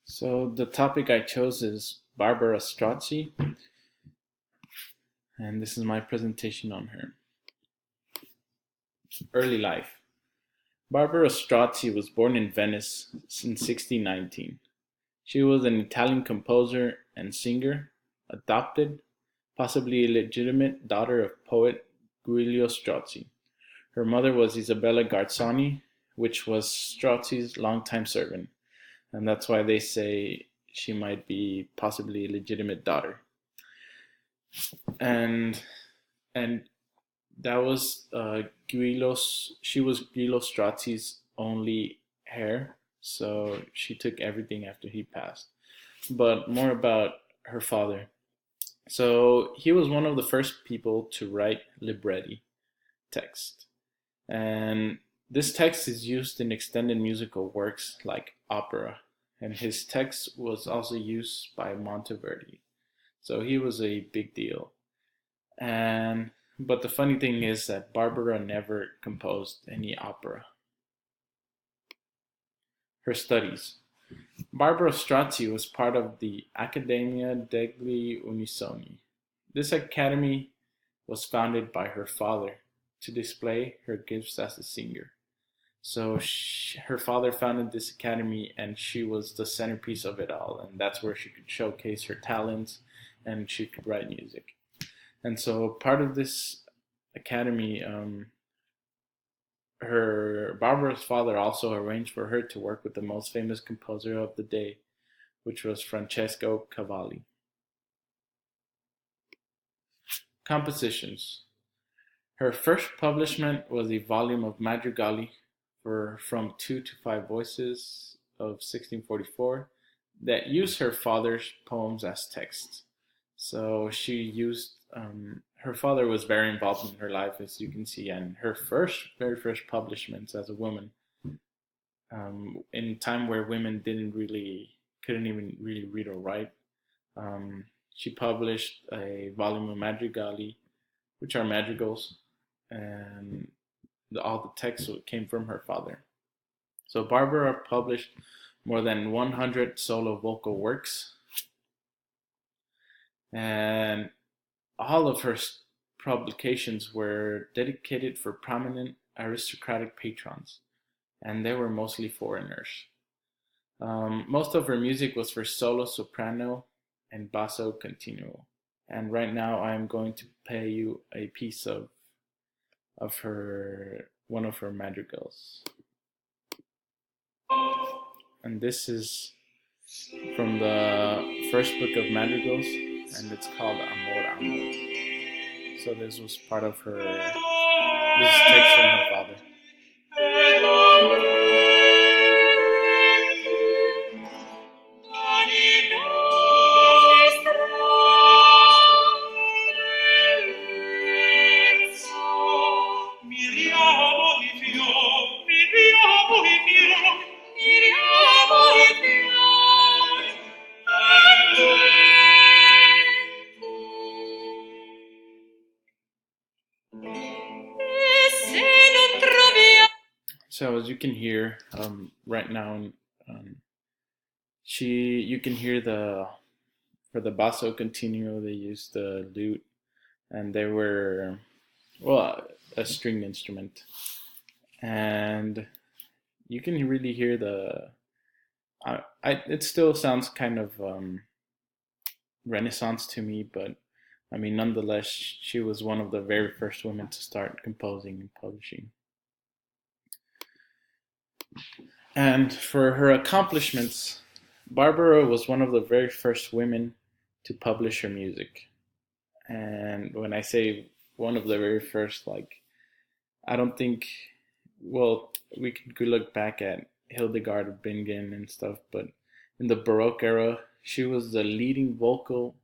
So the topic I chose is Barbara Strozzi, and this is my presentation on her. Early life. Barbara Strozzi was born in Venice in 1619. She was an Italian composer and singer, adopted, possibly illegitimate daughter of poet Giulio Strozzi. Her mother was Isabella Garzoni, which was Strozzi's longtime servant, and that's why they say she might be possibly a legitimate daughter. And and that was she was Guido Strozzi's only heir, so she took everything after he passed. But more about her father. So he was one of the first people to write libretti text, and this text is used in extended musical works like opera, and his text was also used by Monteverdi. So he was a big deal. And but the funny thing is that Barbara never composed any opera. Her studies. Barbara Strozzi was part of the Accademia degli Unisoni. This academy was founded by her father to display her gifts as a singer. So her father founded this academy, and she was the centerpiece of it all, and that's where she could showcase her talents and she could write music. And so part of this academy, her Barbara's father also arranged for her to work with the most famous composer of the day, which was Francesco Cavalli. Compositions. Her first publishment was a volume of madrigali for from two to five voices of 1644 that used her father's poems as text. So she used her father was very involved in her life, as you can see, and her very first publishments as a woman, in a time where women couldn't even really read or write. She published a volume of madrigali, which are madrigals, and all the text came from her father. So Barbara published more than 100 solo vocal works, and all of her publications were dedicated for prominent aristocratic patrons, and they were mostly foreigners. Most of her music was for solo soprano and basso continuo. And right now I'm going to play you a piece of her one of her madrigals. And this is from the first book of madrigals, and it's called Amor Amor. So this was part of her. This is text from her father. So as you can hear, right now, um, you can hear for the basso continuo they used the lute, and they were well a stringed instrument, and you can really hear it still sounds kind of Renaissance to me, but I mean nonetheless she was one of the very first women to start composing and publishing. And for her accomplishments, Barbara was one of the very first women to publish her music. And when I say one of the very first, like, I don't think, well, we could look back at Hildegard of Bingen and stuff, but in the Baroque era, she was the leading vocal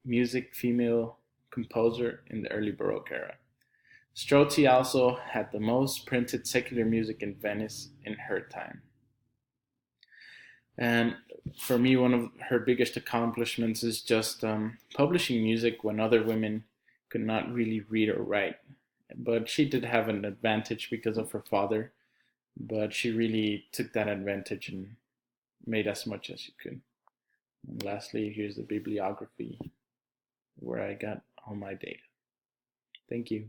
music female composer in the early Baroque era. Strozzi also had the most printed secular music in Venice in her time. And for me, one of her biggest accomplishments is just publishing music when other women could not really read or write. But she did have an advantage because of her father, but she really took that advantage and made as much as you could. And lastly, here's the bibliography where I got all my data. Thank you.